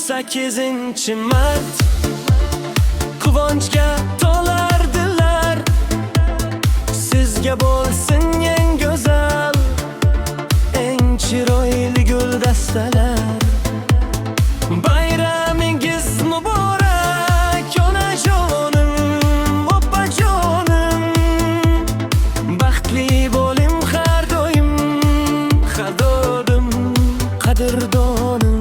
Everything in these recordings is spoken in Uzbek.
mart quvonchga to'lardilar. Sizga bo'lsin eng go'zal, eng chiroyli guldastalar. Bayramingiz muborak onajonim, opajonim. Baxtli bo'ling har doim, xadodim, qadrdonim.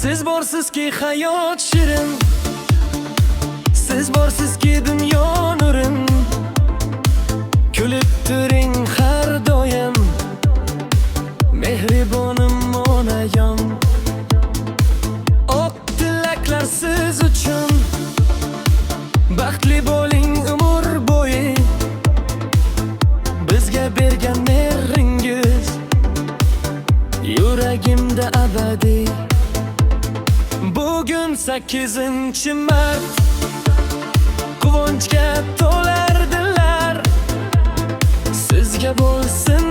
Siz borsizki hayot shirin, siz borsizki dunyo nurin. Kulib turing har doim, mehribonim onayam. Oq tilaklar siz uchun, baxtli bo'ling umr bo'yi. Bizga bergan mehringiz yuragimda abadiy. Bugün 8-mart quvonchga to'lardilar. Sizga bo'lsin